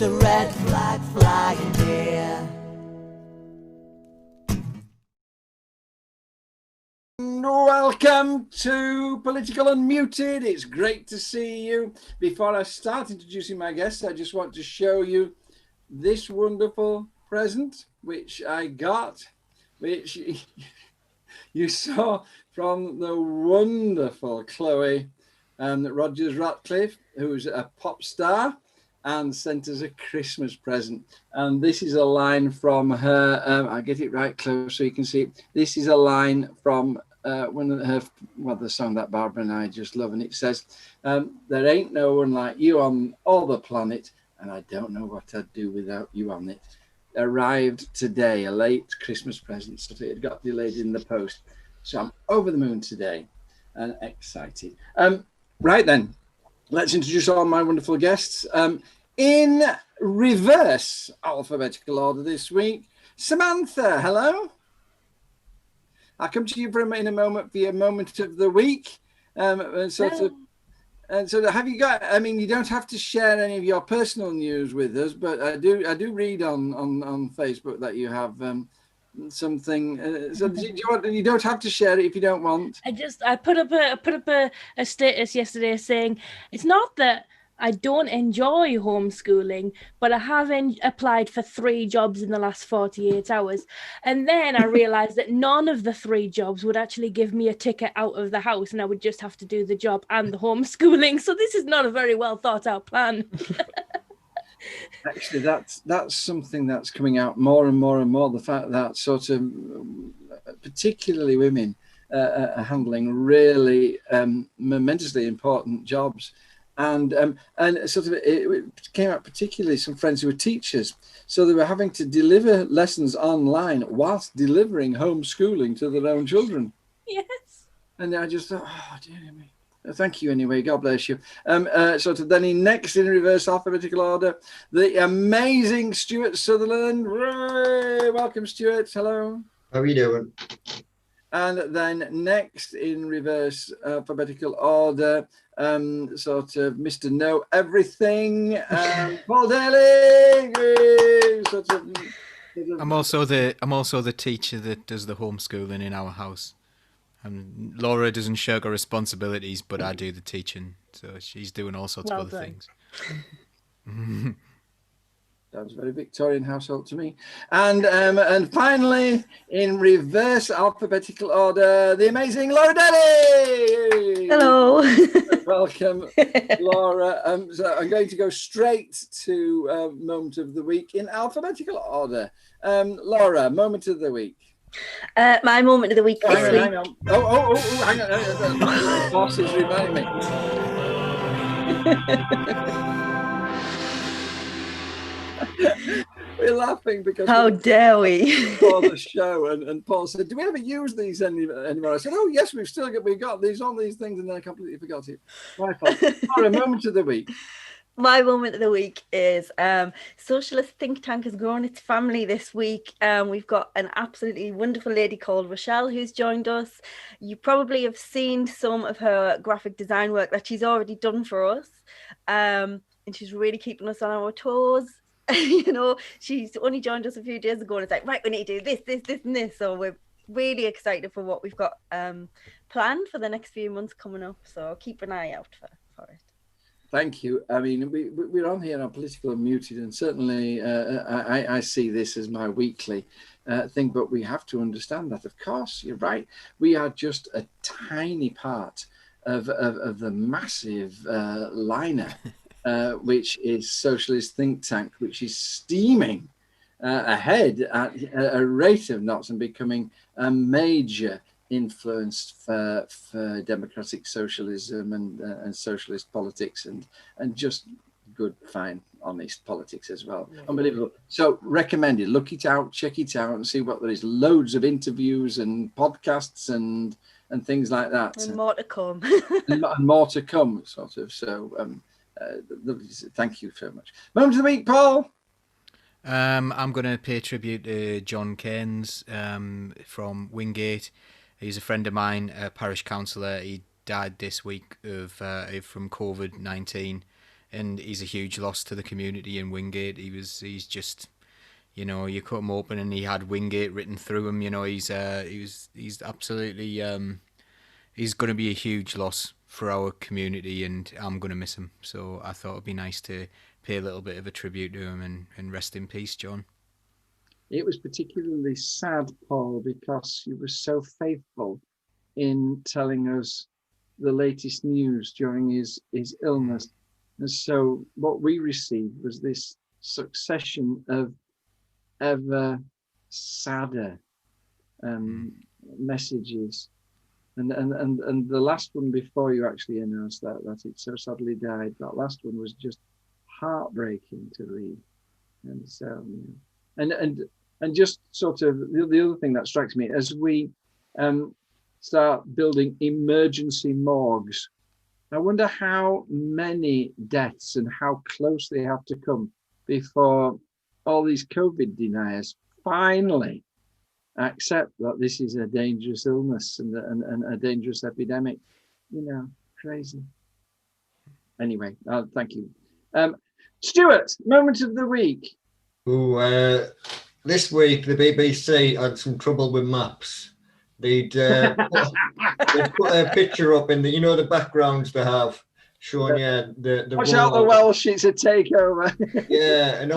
a red flag flying here. Welcome to Political Unmuted. It's great to see you. Before I start introducing my guests, I just want to show you this wonderful present which I got, which you saw from the wonderful Chloe Rogers-Ratcliffe, who's a pop star and sent us a Christmas present. And this is a line from her, I'll get it right close so you can see it. This is a line from the song that Barbara and I just love. And it says, there ain't no one like you on all the planet, and I don't know what I'd do without you on it. Arrived today, a late Christmas present, so it got delayed in the post. So I'm over the moon today and excited. Right then, let's introduce all my wonderful guests. In reverse alphabetical order this week, Samantha, hello. I'll come to you in a moment for your moment of the week. And so have you got, I mean, you don't have to share any of your personal news with us, but I do read on Facebook that you have something. So you don't have to share it if you don't want. I put up a status yesterday saying it's not that I don't enjoy homeschooling, but I have applied for 3 jobs in the last 48 hours. And then I realized that none of the 3 jobs would actually give me a ticket out of the house, and I would just have to do the job and the homeschooling. So this is not a very well thought out plan. Actually, that's something that's coming out more and more and more. The fact that sort of particularly women are handling really momentously important jobs. And sort of it came out particularly some friends who were teachers. So they were having to deliver lessons online whilst delivering homeschooling to their own children. Yes. And I just thought, oh, dear me. Thank you anyway. God bless you. Then next in reverse alphabetical order, the amazing Stuart Sutherland. Hooray! Welcome, Stuart. Hello. How are you doing? And then next in reverse alphabetical order, Mr. Know Everything, Paul Daly. I'm also the teacher that does the homeschooling in our house. And Laura doesn't shirk her responsibilities, but I do the teaching. So she's doing all sorts of other things. Sounds very Victorian household to me. And finally, in reverse alphabetical order, the amazing Laura Daly. Hello. Welcome, Laura. So I'm going to go straight to moment of the week in alphabetical order. Laura, moment of the week. My moment of the week this week. Hang on. Oh, hang on. The boss is reminding me. We're laughing because how dare we for the show, and Paul said, do we ever use these anymore? I said, oh yes, we've got these on these things, and then I completely forgot it. My fault. All right, moment of the week. My moment of the week is Socialist Think Tank has grown its family this week. We've got an absolutely wonderful lady called Rochelle who's joined us. You probably have seen some of her graphic design work that she's already done for us, and she's really keeping us on our toes. You know, she's only joined us a few days ago, and it's like, right, we need to do this, and this. So we're really excited for what we've got planned for the next few months coming up. So keep an eye out for it. Thank you. I mean, we're on here on Political Unmuted, and certainly I see this as my weekly thing, but we have to understand that, of course, you're right. We are just a tiny part of the massive liner, which is Socialist Think Tank, which is steaming ahead at a rate of knots and becoming a major influence for democratic socialism and socialist politics and just good, fine, honest politics as well. Yeah. Unbelievable. So recommended. Look it out, check it out, and see what there is. Loads of interviews and podcasts and things like that. And more to come. and more to come, sort of. So thank you so much. Moment of the week, Paul. I'm going to pay tribute to John Keynes from Wingate. He's a friend of mine, a parish councillor. He died this week from COVID-19. and he's a huge loss to the community in Wingate. He's just, you cut him open and he had Wingate written through him. He's absolutely he's going to be a huge loss for our community, and I'm going to miss him. So I thought it'd be nice to pay a little bit of a tribute to him and rest in peace, John. It was particularly sad, Paul, because he was so faithful in telling us the latest news during his illness. And so what we received was this succession of ever sadder messages. And the last one before you actually announced that it so sadly died, that last one was just heartbreaking to read. And so, and just sort of the other thing that strikes me as we start building emergency morgues, I wonder how many deaths and how close they have to come before all these COVID deniers finally accept that this is a dangerous illness and a dangerous epidemic. Crazy. Anyway, thank you. Stuart, moment of the week. This week the BBC had some trouble with maps. They'd put a picture up in the backgrounds they have showing the Watch out, the Welsh, it's a takeover. Yeah, and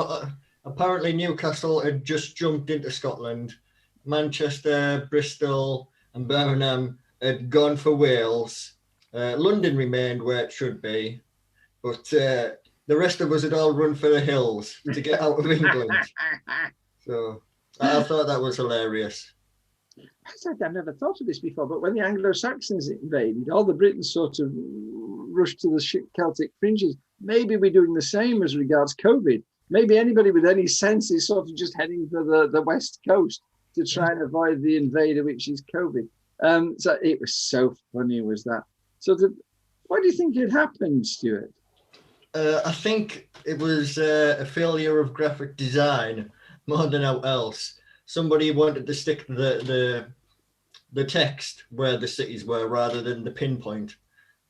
apparently Newcastle had just jumped into Scotland. Manchester, Bristol and Birmingham had gone for Wales. London remained where it should be, but the rest of us had all run for the hills to get out of England. So I thought that was hilarious. I've never thought of this before, but when the Anglo-Saxons invaded, all the Britons sort of rushed to the Celtic fringes. Maybe we're doing the same as regards COVID. Maybe anybody with any sense is sort of just heading for the West Coast to try and avoid the invader, which is COVID. So it was so funny, was that? So why do you think it happened, Stuart? I think it was a failure of graphic design more than else. Somebody wanted to stick the text where the cities were rather than the pinpoint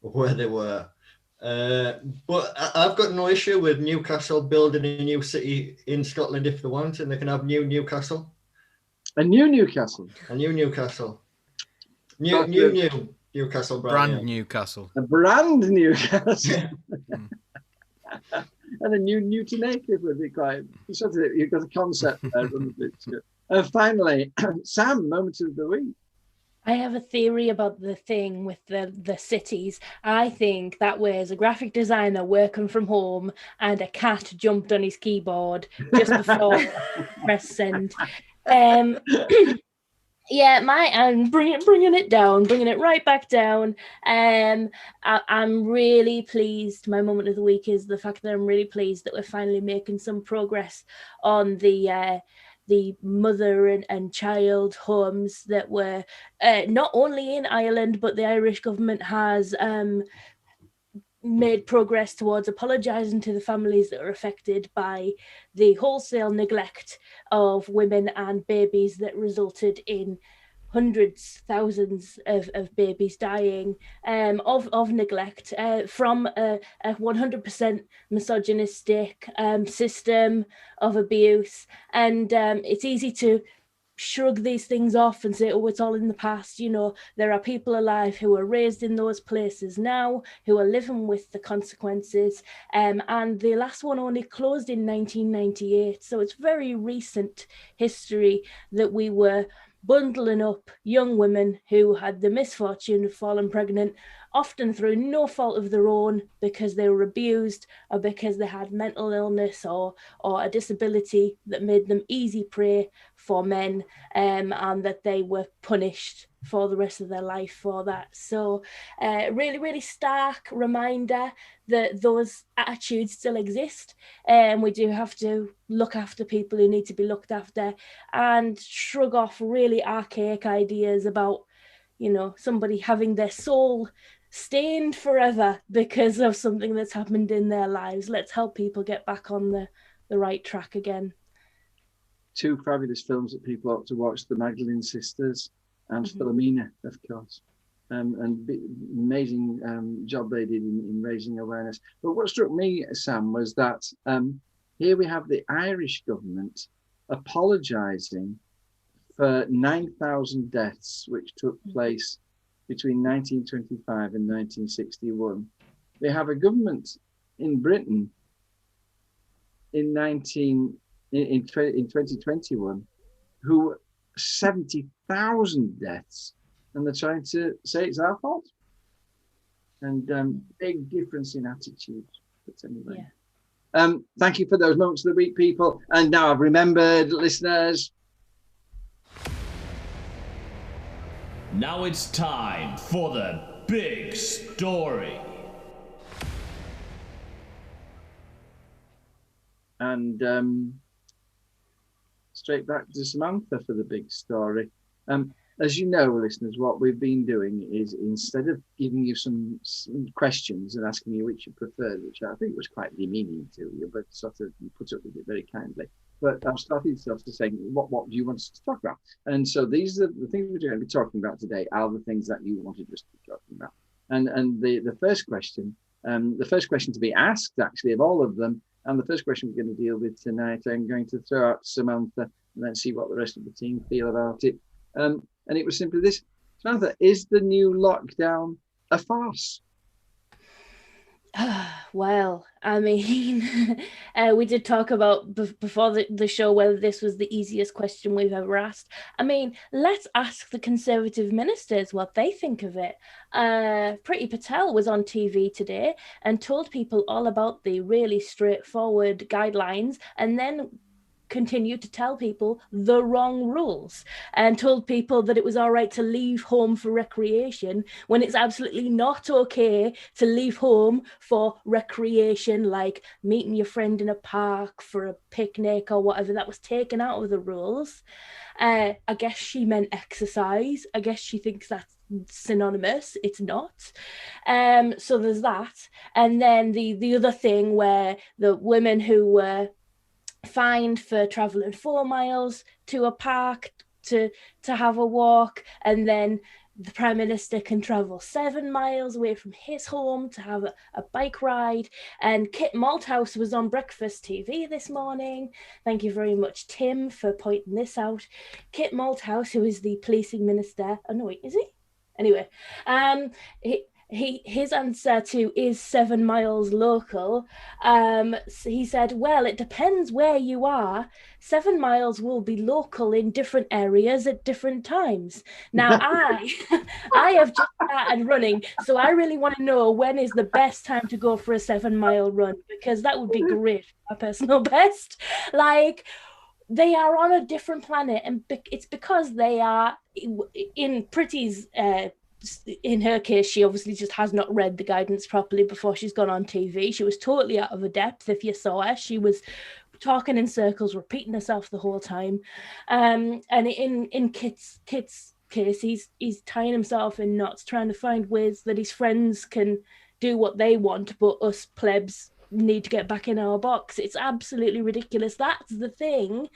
of where they were. But I've got no issue with Newcastle building a new city in Scotland if they want, and they can have new Newcastle. A new Newcastle? A new Newcastle. New Newcastle brand Newcastle. A brand Newcastle. And a new Newton Acre would be quite. You've got a concept there. And finally, Sam, moment of the week. I have a theory about the thing with the cities. I think that was a graphic designer working from home and a cat jumped on his keyboard just before press send. Yeah, I'm bringing it right back down. I'm really pleased. My moment of the week is the fact that I'm really pleased that we're finally making some progress on the mother and child homes that were not only in Ireland, but the Irish government has made progress towards apologising to the families that are affected by the wholesale neglect of women and babies that resulted in hundreds, thousands of babies dying of neglect from a 100% misogynistic system of abuse. And it's easy to shrug these things off and say, oh, it's all in the past. There are people alive who are raised in those places now, who are living with the consequences. And the last one only closed in 1998. So it's very recent history that we were bundling up young women who had the misfortune of falling pregnant, often through no fault of their own, because they were abused or because they had mental illness or a disability that made them easy prey for men, and that they were punished for the rest of their life for that. So really, really stark reminder that those attitudes still exist, and we do have to look after people who need to be looked after and shrug off really archaic ideas about, somebody having their soul stained forever because of something that's happened in their lives. Let's help people get back on the right track again. Two fabulous films that people ought to watch, The Magdalene Sisters and Philomena, of course. and amazing job they did in raising awareness. But what struck me, Sam, was that here we have the Irish government apologising for 9,000 deaths which took place between 1925 and 1961. They have a government in Britain in 2021 who 70,000 deaths, and they're trying to say it's our fault. And big difference in attitude. But anyway, thank you for those moments of the week, people. And now I've remembered, listeners. Now it's time for the big story. And straight back to Samantha for the big story. As you know, listeners, what we've been doing is, instead of giving you some questions and asking you which you preferred, which I think was quite demeaning to you, but sort of you put up with it very kindly. But I've started sort of saying, what do you want us to talk about? And so these are the things we're going to be talking about today are the things that you wanted us to be talking about. And the first question to be asked, actually, of all of them, and the first question we're going to deal with tonight, I'm going to throw out to Samantha and then see what the rest of the team feel about it. And it was simply this: Samantha, is the new lockdown a farce? Well, I mean, we did talk about before the show whether this was the easiest question we've ever asked. I mean, let's ask the Conservative ministers what they think of it. Priti Patel was on TV today and told people all about the really straightforward guidelines, and then continued to tell people the wrong rules, and told people that it was all right to leave home for recreation when it's absolutely not okay to leave home for recreation, like meeting your friend in a park for a picnic or whatever. That was taken out of the rules. I guess she meant exercise. I guess she thinks that's synonymous. It's not. So there's that. And then the other thing where the women who were fined for traveling 4 miles to a park to have a walk, and then the Prime Minister can travel 7 miles away from his home to have a bike ride. And Kit Malthouse was on Breakfast TV this morning. Thank you very much, Tim, for pointing this out. Kit Malthouse, who is the policing minister. Oh no, wait, is he? Anyway, his answer to is 7 miles local, he said, well, it depends where you are. 7 miles will be local in different areas at different times. Now, I have just started running, so I really want to know when is the best time to go for a 7 mile run, because that would be great for my personal best. Like, they are on a different planet, and it's because they are in Priti's in her case, she obviously just has not read the guidance properly before she's gone on TV. She was totally out of her depth. If you saw her, she was talking in circles, repeating herself the whole time. And in Kit's case, he's tying himself in knots, trying to find ways that his friends can do what they want, but us plebs need to get back in our box. It's absolutely ridiculous. That's the thing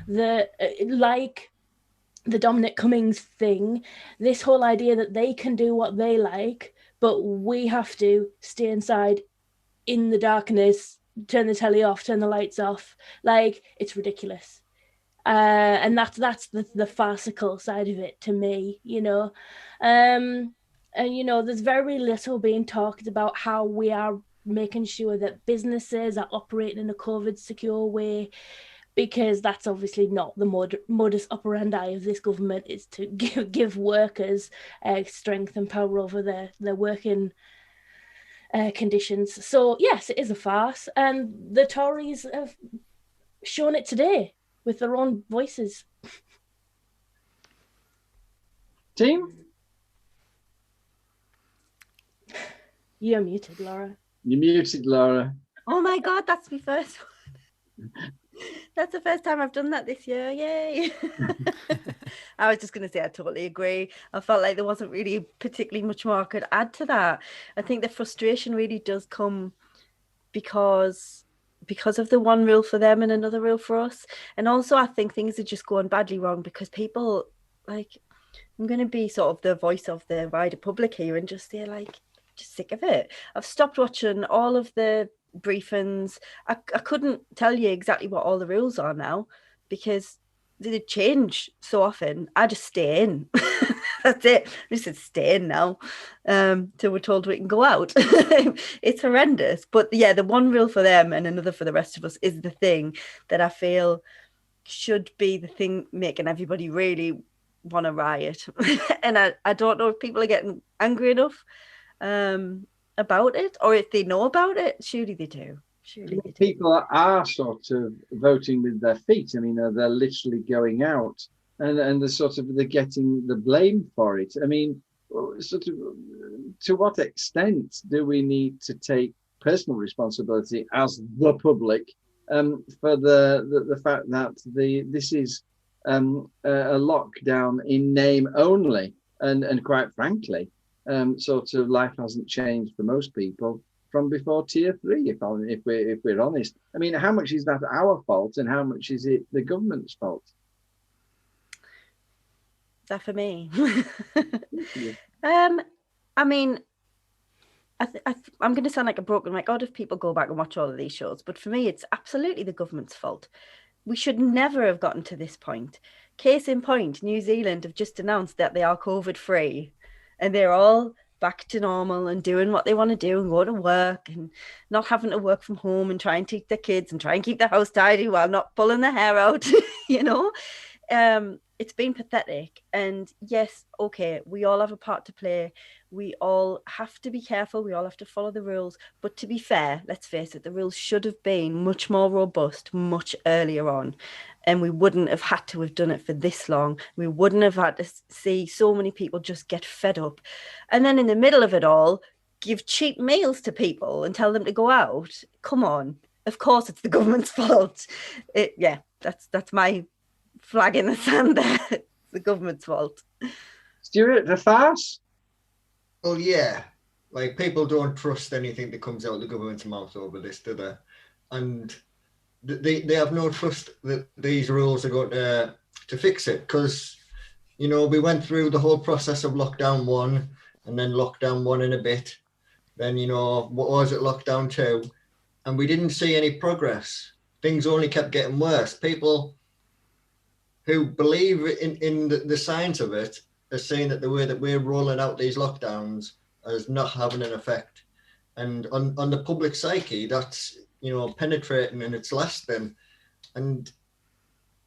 that, like the Dominic Cummings thing, this whole idea that they can do what they like, but we have to stay inside in the darkness, turn the telly off, turn the lights off. Like, it's ridiculous. And that's the farcical side of it to me, you know. And, you know, there's very little being talked about how we are making sure that businesses are operating in a COVID secure way, because that's obviously not the modus operandi of this government, is to give workers strength and power over their working conditions. So yes, it is a farce, and the Tories have shown it today with their own voices. Team? You're muted, Laura. You're muted, Laura. Oh my God, that's my first one. That's the first time I've done that this year. Yay. I was just going to say I totally agree. I felt like there wasn't really particularly much more I could add to that. I think the frustration really does come because of the one rule for them and another rule for us. And also I think things are just going badly wrong because people, like, I'm going to be sort of the voice of the wider public here and just say, like, just sick of it. I've stopped watching all of the briefings. I couldn't tell you exactly what all the rules are now because they change so often. I just stay in. That's it. I just stay in now till we're told we can go out. It's horrendous. But yeah, the one rule for them and another for the rest of us is the thing that I feel should be the thing making everybody really want to riot. And I don't know if people are getting angry enough about it, or if they know about it. Surely they do. Surely they do. People are sort of voting with their feet. I mean, they're literally going out and they're getting the blame for it. I mean, sort of, to what extent do we need to take personal responsibility as the public for the fact that this is a lockdown in name only, and quite frankly, sort of life hasn't changed for most people from before tier 3. If we're honest, I mean, how much is that our fault, and how much is it the government's fault? Is that for me? Yeah. I mean, I'm going to sound like a broken record if people go back and watch all of these shows, but for me, it's absolutely the government's fault. We should never have gotten to this point. Case in point, New Zealand have just announced that they are COVID-free, and they're all back to normal and doing what they want to do and go to work and not having to work from home and try and teach their kids and try and keep the house tidy while not pulling their hair out, you know? It's been pathetic. And yes, okay, we all have a part to play. We all have to be careful. We all have to follow the rules. But to be fair, let's face it, the rules should have been much more robust much earlier on. And we wouldn't have had to have done it for this long. We wouldn't have had to see so many people just get fed up. And then in the middle of it all, give cheap meals to people and tell them to go out. Come on. Of course, it's the government's fault. That's my flag in the sand there. It's the government's fault. Stuart, the farce? Well, yeah. Like, people don't trust anything that comes out of the government's mouth over this, do they? And they have no trust that these rules are going to fix it, because, you know, we went through the whole process of lockdown 1 and then lockdown 1 in a bit. Then, you know, what was it, lockdown 2? And we didn't see any progress. Things only kept getting worse. People who believe in the science of it are saying that the way that we're rolling out these lockdowns is not having an effect. And on the public psyche, that's, you know, penetrating and it's lasting. And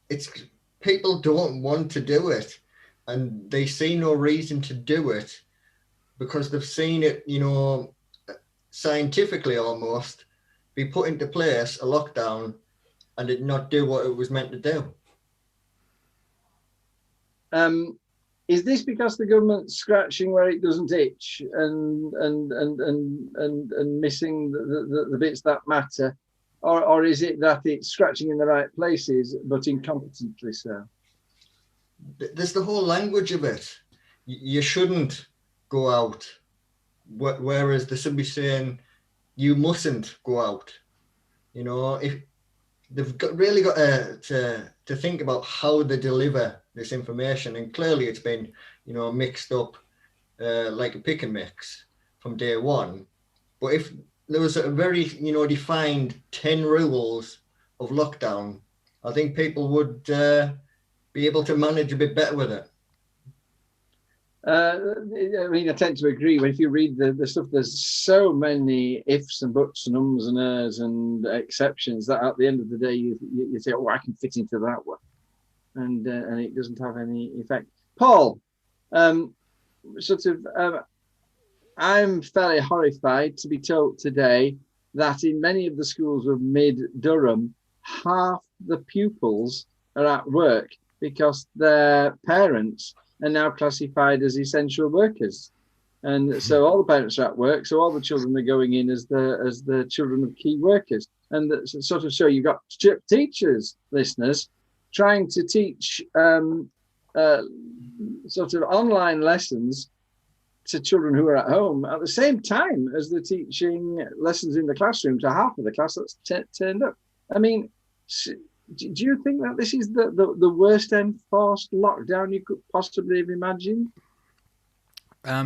it's, people don't want to do it, and they see no reason to do it because they've seen it, you know, scientifically almost be put into place, a lockdown, and it not do what it was meant to do. Is this because the government's scratching where it doesn't itch and missing the bits that matter, or is it that it's scratching in the right places but incompetently so? There's the whole language of it. You shouldn't go out, whereas they should be saying you mustn't go out. You know, if they've really got to think about how they deliver this information, and clearly it's been, you know, mixed up like a pick and mix from day one. But if there was a very, you know, defined 10 rules of lockdown, I think people would be able to manage a bit better with it. I mean, I tend to agree. When if you read the stuff, there's so many ifs and buts and ums and ers and exceptions that at the end of the day you say, oh, I can fit into that one, and it doesn't have any effect. Paul, I'm fairly horrified to be told today that in many of the schools of mid-Durham, half the pupils are at work because their parents are now classified as essential workers. And so all the parents are at work, so all the children are going in as the children of key workers. And that sort of show you've got teachers, listeners, trying to teach sort of online lessons to children who are at home at the same time as they're teaching lessons in the classroom to half of the class that's turned up. I mean, Do you think that this is the worst enforced lockdown you could possibly have imagined?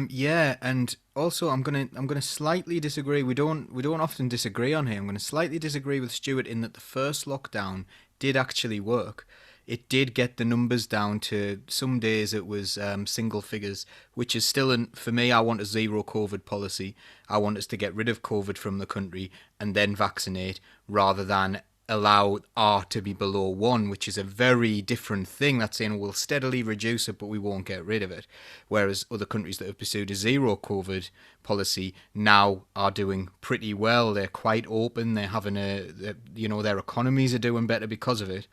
Yeah, and also I'm gonna slightly disagree. We don't often disagree on here. I'm gonna slightly disagree with Stuart in that the first lockdown did actually work. It did get the numbers down to some days it was single figures, which is still for me. I want a zero COVID policy. I want us to get rid of COVID from the country and then vaccinate rather than allow R to be below 1, which is a very different thing. That's saying we'll steadily reduce it, but we won't get rid of it. Whereas other countries that have pursued a zero COVID policy now are doing pretty well. They're quite open. They're having their economies are doing better because of it.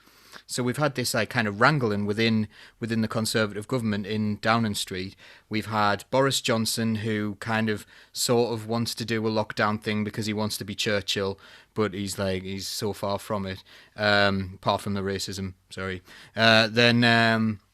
So we've had this kind of wrangling within the Conservative government in Downing Street. We've had Boris Johnson, who kind of sort of wants to do a lockdown thing because he wants to be Churchill, but he's so far from it. Apart from the racism, sorry. Then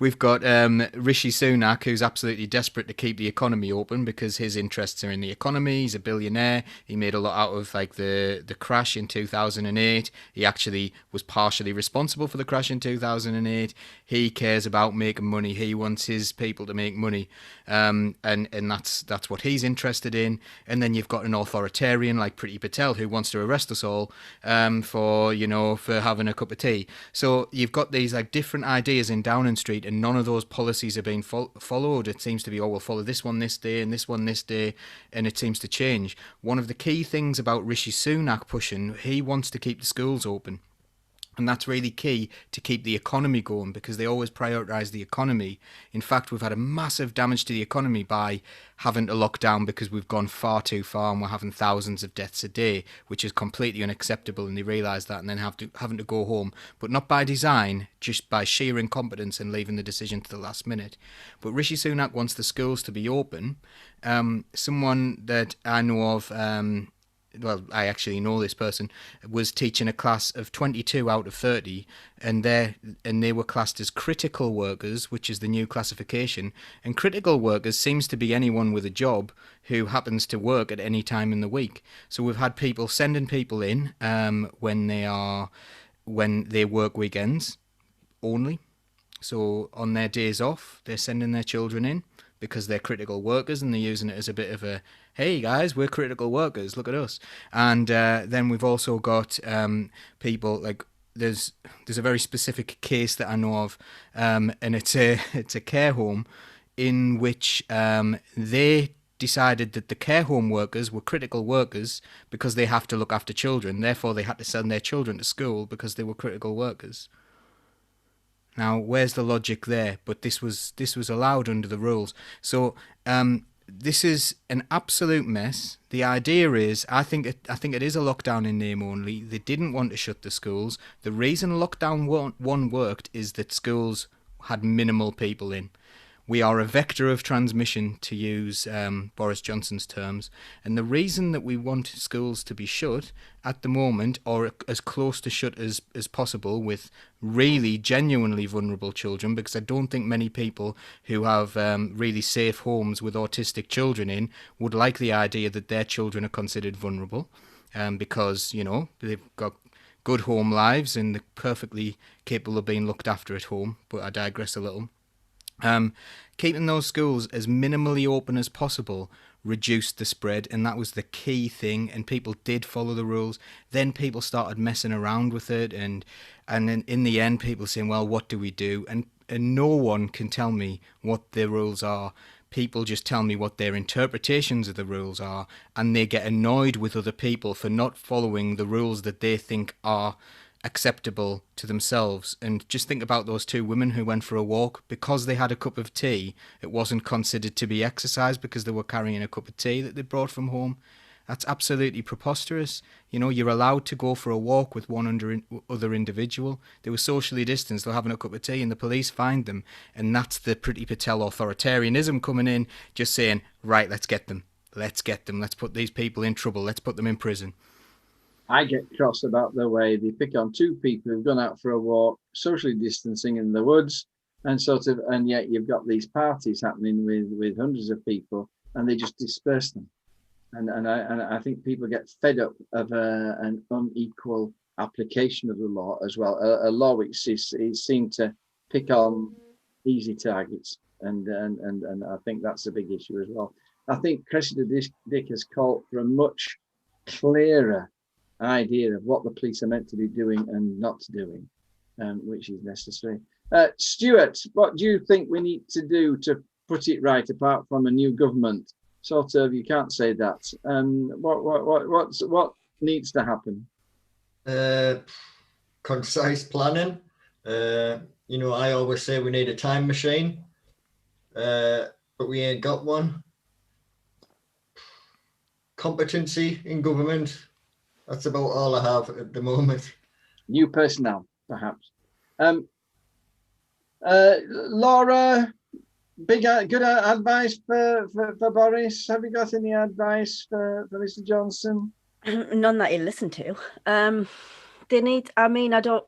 we've got Rishi Sunak, who's absolutely desperate to keep the economy open because his interests are in the economy. He's a billionaire. He made a lot out of the crash in 2008. He actually was partially responsible for the crash in 2008. He cares about making money. He wants his people to make money, and that's what he's interested in. And then you've got an authoritarian like Priti Patel who wants to arrest us all for having a cup of tea. So you've got these different ideas in Downing Street, and none of those policies are being followed. It seems to be, we'll follow this one this day and this one this day, and it seems to change. One of the key things about Rishi Sunak pushing, he wants to keep the schools open. And that's really key to keep the economy going because they always prioritise the economy. In fact, we've had a massive damage to the economy by having to lock down because we've gone far too far and we're having thousands of deaths a day, which is completely unacceptable. And they realise that and then having to go home. But not by design, just by sheer incompetence and leaving the decision to the last minute. But Rishi Sunak wants the schools to be open. Someone that I know of... I actually know this person, was teaching a class of 22 out of 30, and they were classed as critical workers, which is the new classification. And critical workers seems to be anyone with a job who happens to work at any time in the week. So we've had people sending people in when they work weekends only. So on their days off, they're sending their children in because they're critical workers, and they're using it as a bit of a, hey guys, we're critical workers, look at us. And then we've also got people there's a very specific case that I know of, and it's a care home in which they decided that the care home workers were critical workers because they have to look after children. Therefore, they had to send their children to school because they were critical workers. Now, where's the logic there? But this was allowed under the rules. So this is an absolute mess. The idea is, I think it is a lockdown in name only. They didn't want to shut the schools. The reason lockdown 1 worked is that schools had minimal people in. We are a vector of transmission, to use Boris Johnson's terms. And the reason that we want schools to be shut at the moment, or as close to shut as possible, with really genuinely vulnerable children, because I don't think many people who have really safe homes with autistic children in would like the idea that their children are considered vulnerable, because, they've got good home lives and they're perfectly capable of being looked after at home. But I digress a little. Keeping those schools as minimally open as possible reduced the spread, and that was the key thing, and people did follow the rules. Then people started messing around with it, and then in the end people saying, well, what do we do? And no one can tell me what the rules are. People just tell me what their interpretations of the rules are, and they get annoyed with other people for not following the rules that they think are acceptable to themselves. And just think about those 2 women who went for a walk. Because they had a cup of tea, it wasn't considered to be exercise because they were carrying a cup of tea that they brought from home. That's absolutely preposterous. You're allowed to go for a walk with one other individual. They were socially distanced, they're having a cup of tea, and the police fined them. And that's the Priti Patel authoritarianism coming in, just saying, right, let's get them, let's put these people in trouble, let's put them in prison. I get cross about the way they pick on 2 people who've gone out for a walk, socially distancing in the woods, and yet you've got these parties happening with hundreds of people, and they just disperse them. And I think people get fed up of an unequal application of the law as well. A law which is seemed to pick on easy targets, and I think that's a big issue as well. I think Cressida Dick has called for a much clearer idea of what the police are meant to be doing and not doing, which is necessary. Stuart, what do you think we need to do to put it right, apart from a new government? Sort of, you can't say that. What needs to happen? Concise planning. I always say we need a time machine, but we ain't got one. Competency in government. That's about all I have at the moment. New personnel, perhaps. Laura, good advice for Boris. Have you got any advice for Mr. Johnson? None that he'll listen to. They need, I don't,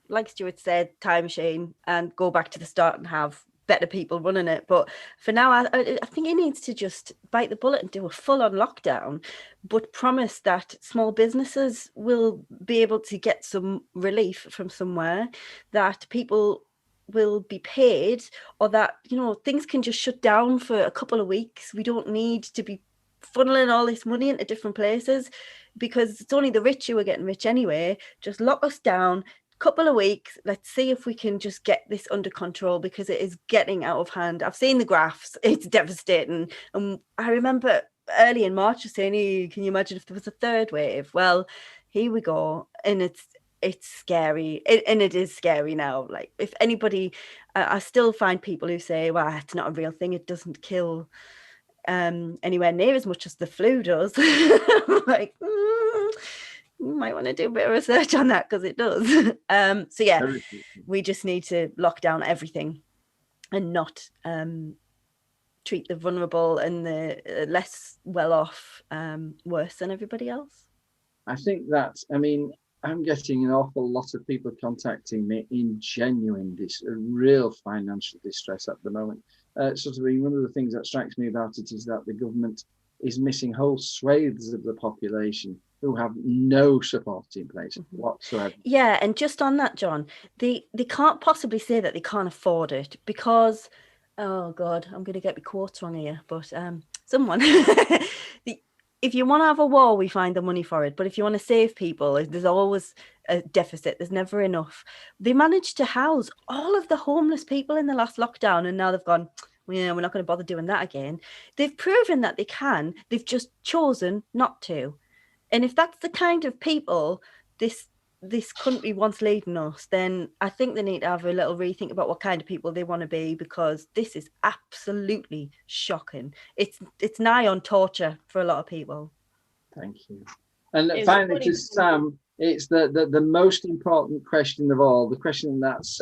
like Stuart said, time machine and go back to the start and have better people running it. But for now, I think he needs to just bite the bullet and do a full-on lockdown, but promise that small businesses will be able to get some relief from somewhere, that people will be paid, or that, things can just shut down for a couple of weeks. We don't need to be funneling all this money into different places, because it's only the rich who are getting rich anyway. Just lock us down, couple of weeks. Let's see if we can just get this under control, because it is getting out of hand. I've seen the graphs. It's devastating. I remember early in March saying, hey, can you imagine if there was a third wave? Well, here we go. And it's scary. It is scary now. Like, if anybody, I still find people who say, well, it's not a real thing. It doesn't kill anywhere near as much as the flu does. Like, you might want to do a bit of research on that, because it does. So yeah, we just need to lock down everything and not treat the vulnerable and the less well off worse than everybody else. I think that, I'm getting an awful lot of people contacting me in genuine real financial distress at the moment. One of the things that strikes me about it is that the government is missing whole swathes of the population who have no support in place whatsoever. Yeah, and just on that, John, they can't possibly say that they can't afford it, because, oh God, I'm going to get my quotes wrong here, but someone, if you want to have a war, we find the money for it. But if you want to save people, there's always a deficit. There's never enough. They managed to house all of the homeless people in the last lockdown, and now they've gone, well, yeah, we're not going to bother doing that again. They've proven that they can. They've just chosen not to. And if that's the kind of people this country wants leading us, then I think they need to have a little rethink about what kind of people they want to be, because this is absolutely shocking. It's nigh on torture for a lot of people. Thank you. And finally, to Sam, it's the most important question of all, the question that's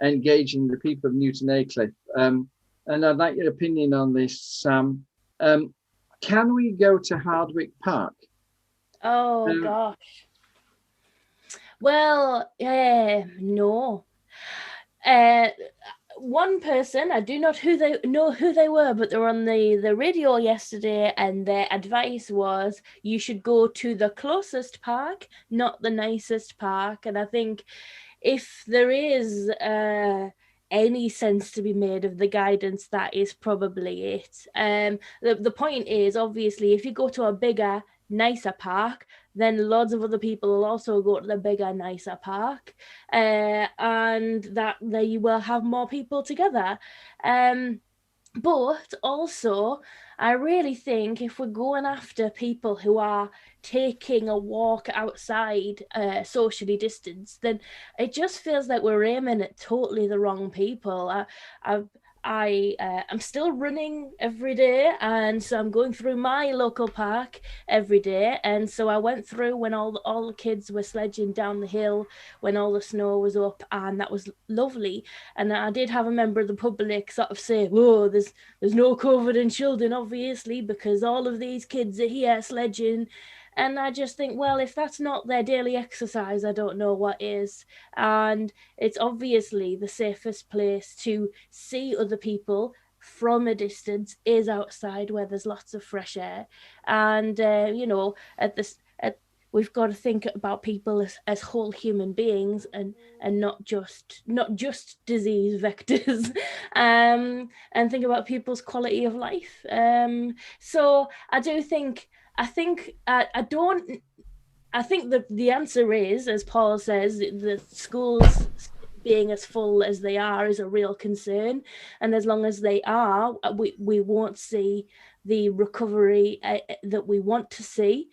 engaging the people of Newton Aycliffe. And I'd like your opinion on this, Sam. Can we go to Hardwick Park? Oh gosh. Well, no. One person, I do not know who they were, but they were on the radio yesterday, and their advice was you should go to the closest park, not the nicest park. And I think if there is any sense to be made of the guidance, that is probably it. The point is, obviously, if you go to a bigger, nicer park, then lots of other people will also go to the bigger, nicer park, and that they will have more people together. But also, I really think if we're going after people who are taking a walk outside, socially distanced, then it just feels like we're aiming at totally the wrong people. I'm still running every day, and so I'm going through my local park every day. And so I went through when all the kids were sledging down the hill when all the snow was up, and that was lovely. And I did have a member of the public sort of say, "Whoa, there's no COVID in children, obviously, because all of these kids are here sledging." And I just think, well, if that's not their daily exercise, I don't know what is. And it's obviously the safest place to see other people from a distance is outside, where there's lots of fresh air. And, we've got to think about people as whole human beings and not just disease vectors, and think about people's quality of life. So I think that the answer is, as Paul says, the schools being as full as they are is a real concern, and as long as they are, we won't see the recovery that we want to see.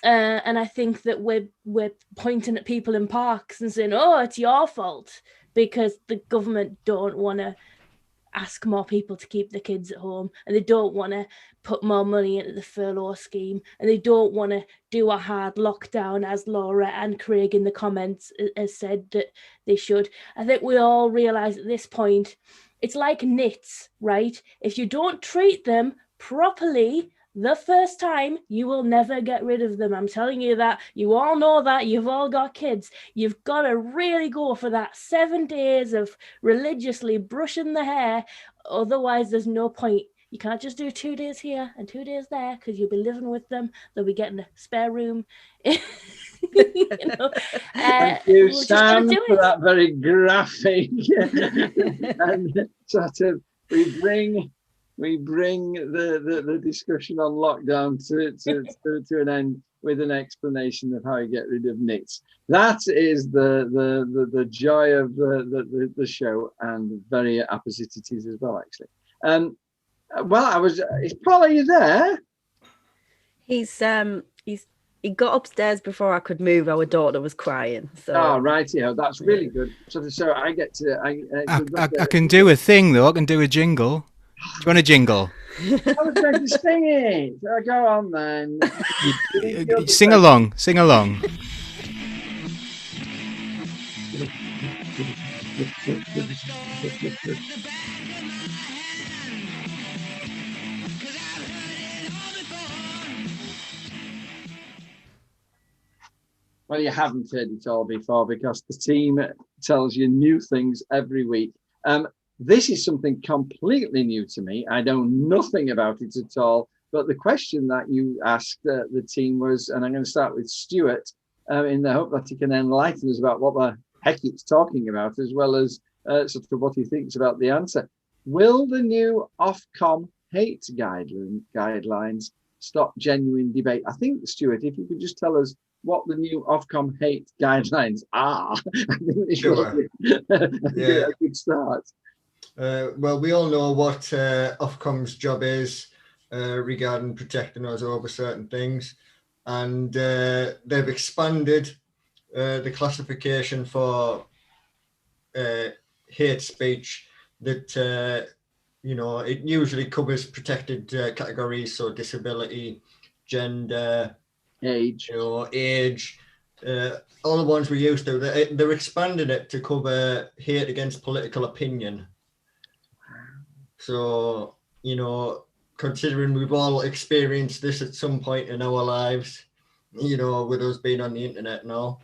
And I think that we're pointing at people in parks and saying, "Oh, it's your fault," because the government don't want to ask more people to keep the kids at home, and they don't want to put more money into the furlough scheme, and they don't want to do a hard lockdown, as Laura and Craig in the comments has said that they should. I think we all realise at this point, it's like nits, right? If you don't treat them properly the first time, you will never get rid of them. I'm telling you that. You all know that. You've all got kids. You've got to really go for that 7 days of religiously brushing the hair. Otherwise, there's no point. You can't just do 2 days here and 2 days there, because you'll be living with them. They'll be getting a spare room. Thank you, Sam, for that very graphic and sort of we bring the discussion on lockdown to an end with an explanation of how you get rid of nits. That is the joy of the show, and very opposite it is as well, actually. Well, is Paul, are you there? He got upstairs before I could move. Our daughter was crying. So. Oh, right, yeah, that's really good. So I get to. I can do a thing though. I can do a jingle. Do you want a jingle? I was going to sing it. Go on then. Sing along. Sing along. Well, you haven't heard it all before, because the team tells you new things every week. This is something completely new to me. I know nothing about it at all. But the question that you asked the team was, and I'm going to start with Stuart, in the hope that he can enlighten us about what the heck it's talking about, as well as sort of what he thinks about the answer. Will the new Ofcom hate guidelines stop genuine debate? I think, Stuart, if you could just tell us what the new Ofcom hate guidelines are. I think this will be a good start. Well, we all know what Ofcom's job is regarding protecting us over certain things, and they've expanded the classification for hate speech that, it usually covers protected categories, so disability, gender, age, age, all the ones we used to. They're expanding it to cover hate against political opinion. So, considering we've all experienced this at some point in our lives, with us being on the internet and all,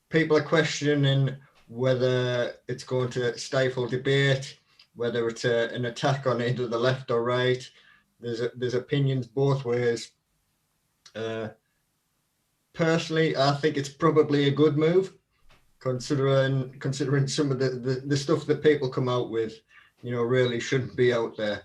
people are questioning whether it's going to stifle debate, whether it's an attack on either the left or right. There's opinions both ways. Personally, I think it's probably a good move, considering some of the stuff that people come out with, really shouldn't be out there.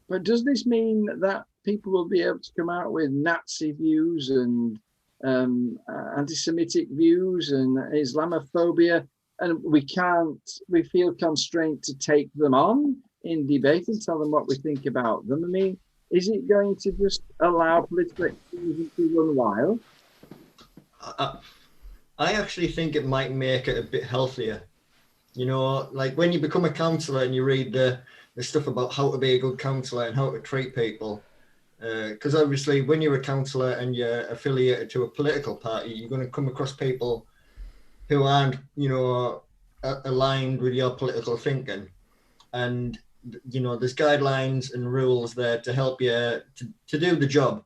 But does this mean that people will be able to come out with Nazi views and anti-Semitic views and Islamophobia, and we feel constrained to take them on in debate and tell them what we think about them? I mean, is it going to just allow political activity to run wild? I actually think it might make it a bit healthier. Like when you become a counsellor and you read the stuff about how to be a good counsellor and how to treat people. Because obviously when you're a counsellor and you're affiliated to a political party, you're going to come across people who aren't, aligned with your political thinking. And, there's guidelines and rules there to help you to do the job.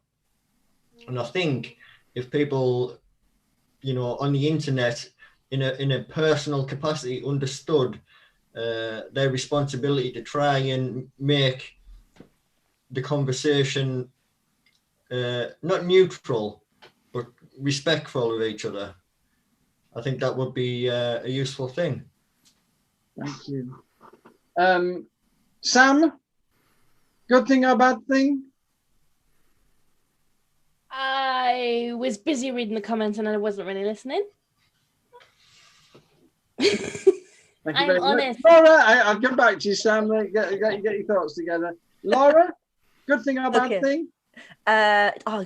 And I think if people, on the internet, in a personal capacity, understood their responsibility to try and make the conversation not neutral, but respectful of each other. I think that would be a useful thing. Thank you. Sam, good thing or bad thing? I was busy reading the comments and I wasn't really listening. Thank you I'm very honest. much. Laura, I'll come back to you, Sam. Get your thoughts together. Laura, good thing or bad Okay. thing?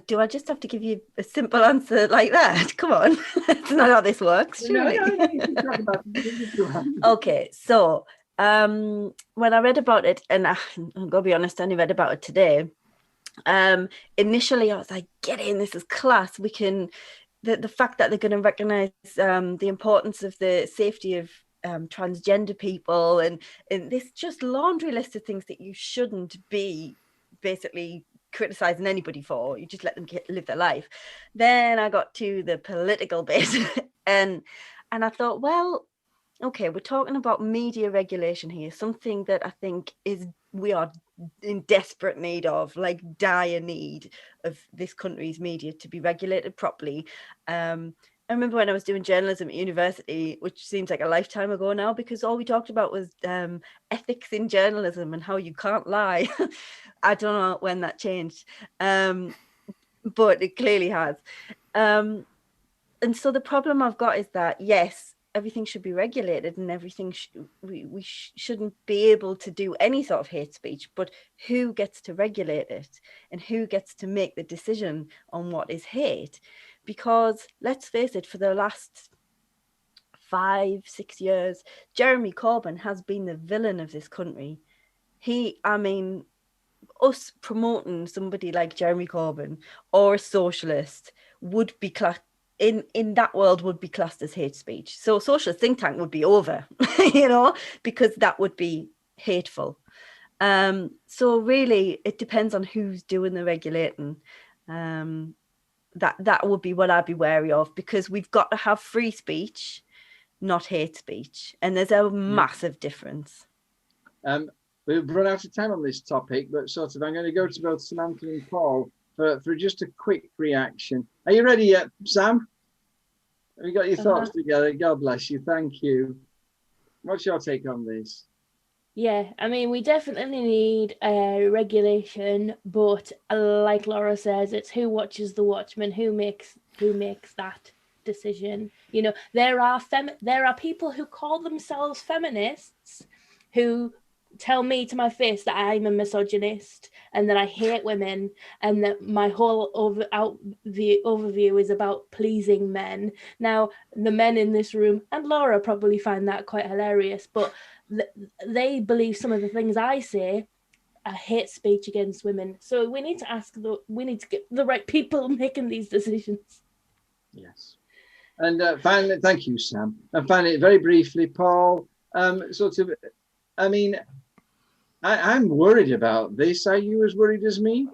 Do I just have to give you a simple answer like that? Come on. That's not how this works, surely. No, you can talk about it. Okay, so when I read about it, and I'm gonna be honest, I only read about it today. Initially I was like, get in, this is class. We can, the fact that they're going to recognize the importance of the safety of transgender people, and this just laundry list of things that you shouldn't be basically criticizing anybody for. You just let them live their life. Then I got to the political bit and I thought, well, okay, we're talking about media regulation here, something that I think we are in desperate need of, like dire need of this country's media to be regulated properly. I remember when I was doing journalism at university, which seems like a lifetime ago now, because all we talked about was ethics in journalism and how you can't lie. I don't know when that changed, but it clearly has. And so the problem I've got is that, yes, everything should be regulated and everything we shouldn't be able to do any sort of hate speech, but who gets to regulate it and who gets to make the decision on what is hate? Because let's face it, for the last 5-6 years, Jeremy Corbyn has been the villain of this country. Us promoting somebody like Jeremy Corbyn or a socialist would be in that world would be classed as hate speech. So socialist think tank would be over, because that would be hateful. So really, it depends on who's doing the regulating. That would be what I'd be wary of, because we've got to have free speech, not hate speech, and there's a massive difference. We've run out of time on this topic, but sort of I'm going to go to both Samantha and Paul for just a quick reaction. Are you ready yet, Sam? Have you got your thoughts together? God bless you. Thank you. What's your take on this? Yeah, I mean, we definitely need regulation, but like Laura says, it's who watches the Watchmen, who makes that decision. There are people who call themselves feminists who tell me to my face that I'm a misogynist and that I hate women and that my whole overview is about pleasing men. Now, the men in this room and Laura probably find that quite hilarious, but they believe some of the things I say are hate speech against women. So we need to get the right people making these decisions. Yes. And finally, thank you, Sam. And finally, very briefly, Paul, I'm worried about this. Are you as worried as me?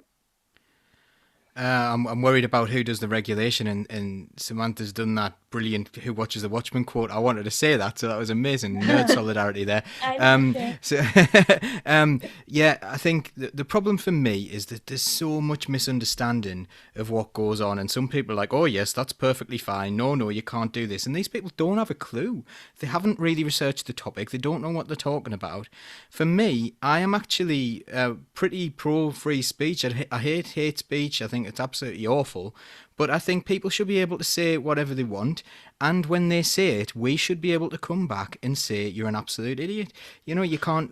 I'm worried about who does the regulation, and Samantha's done that brilliant "Who watches the Watchmen" quote. I wanted to say that, so that was amazing. Nerd solidarity there. Yeah, I think the problem for me is that there's so much misunderstanding of what goes on, and some people are like, "Oh yes, that's perfectly fine. No, you can't do this," and these people don't have a clue. They haven't really researched the topic. They don't know what they're talking about. For me, I am actually pretty pro free speech. I hate hate speech. I think it's absolutely awful. But I think people should be able to say whatever they want. And when they say it, we should be able to come back and say, you're an absolute idiot. You can't,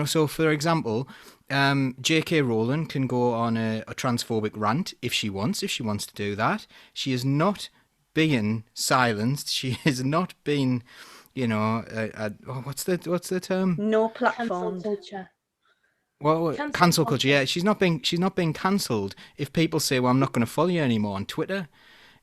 so for example, J.K. Rowling can go on a transphobic rant if she wants to do that. She is not being silenced. She is not being, what's the term? No platform. Cancel culture. Well, cancel culture. Yeah, she's not being cancelled if people say, "Well, I'm not going to follow you anymore" on Twitter.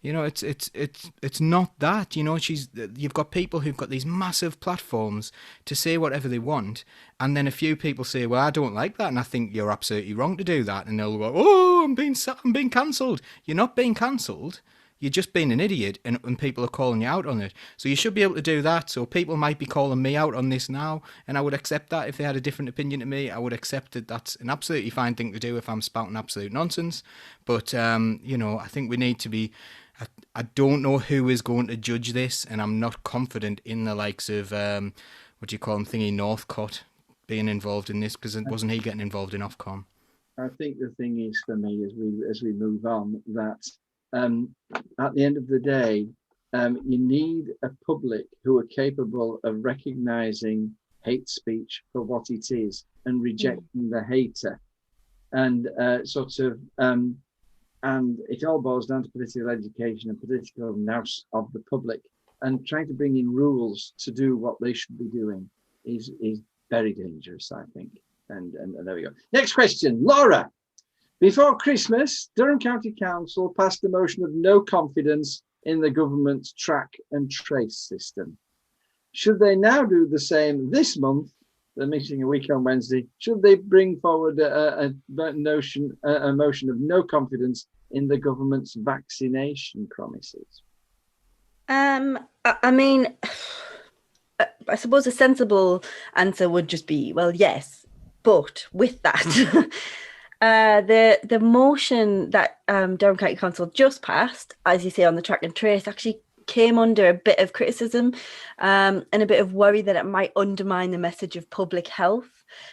It's not that. You've got people who've got these massive platforms to say whatever they want, and then a few people say, "Well, I don't like that, and I think you're absolutely wrong to do that," and they'll go, "Oh, I'm being cancelled." You're not being cancelled. you're just being an idiot, and people are calling you out on it. So you should be able to do that. So people might be calling me out on this now, and I would accept that. If they had a different opinion to me, I would accept that that's an absolutely fine thing to do if I'm spouting absolute nonsense. But, I think we need to be... I don't know who is going to judge this, and I'm not confident in the likes of, what do you call him, Thingy Northcott being involved in this, because wasn't he getting involved in Ofcom? I think the thing is for me as we move on that at the end of the day, you need a public who are capable of recognizing hate speech for what it is and rejecting the hater, and and it all boils down to political education and political nous of the public, and trying to bring in rules to do what they should be doing is very dangerous, I think. And there we go. Next question, Laura. Before Christmas, Durham County Council passed a motion of no confidence in the government's track and trace system. Should they now do the same this month? They're meeting a week on Wednesday. Should they bring forward a motion of no confidence in the government's vaccination promises? I mean, I suppose a sensible answer would just be, well, yes. But with that, the motion that Durham County Council just passed, as you say, on the track and trace, actually came under a bit of criticism and a bit of worry that it might undermine the message of public health.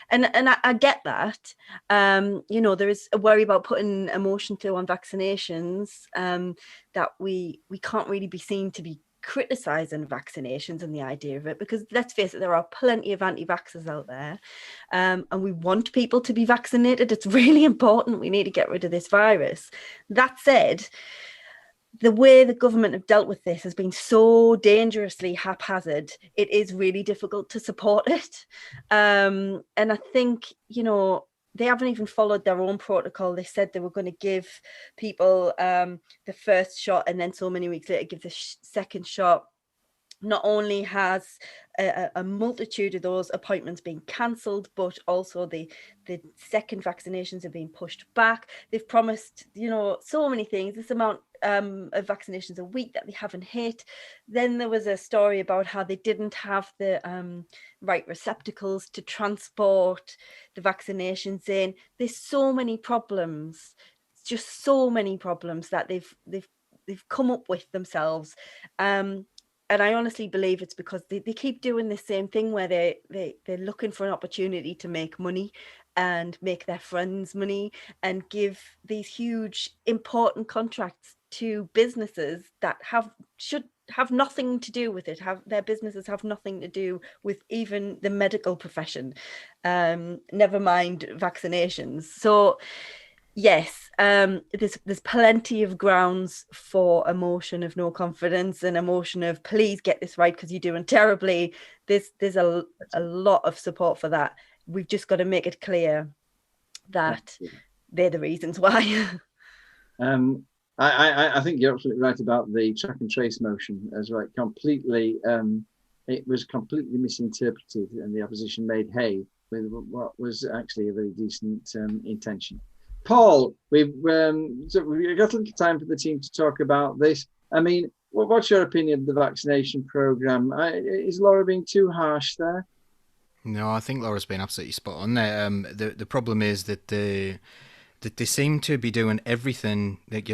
And I get that. There is a worry about putting a motion through on vaccinations that we can't really be seen to be criticising vaccinations and the idea of it, because let's face it, there are plenty of anti-vaxxers out there, and we want people to be vaccinated. It's really important. We need to get rid of this virus. That said, the way the government have dealt with this has been so dangerously haphazard. It is really difficult to support it. And I think, they haven't even followed their own protocol. They said they were going to give people the first shot, and then so many weeks later give the second shot. Not only has a multitude of those appointments been cancelled, but also the second vaccinations have been pushed back. They've promised, so many things, this amount of vaccinations a week that they haven't hit. Then there was a story about how they didn't have the right receptacles to transport the vaccinations in. There's so many problems, just so many problems that they've come up with themselves. And I honestly believe it's because they keep doing the same thing where they're looking for an opportunity to make money and make their friends money and give these huge important contracts to businesses that should have nothing to do with it. Their businesses have nothing to do with even the medical profession, never mind vaccinations. So yes, there's plenty of grounds for a motion of no confidence and a motion of please get this right because you're doing terribly. There's a lot of support for that. We've just got to make it clear that they're the reasons why. I think you're absolutely right about the track and trace motion as well. It was completely misinterpreted, and the opposition made hay with what was actually a very decent intention. Paul, we've got a little time for the team to talk about this. I mean, what's your opinion of the vaccination program? Is Laura being too harsh there? No, I think Laura's been absolutely spot on there. The problem is that they seem to be doing everything that,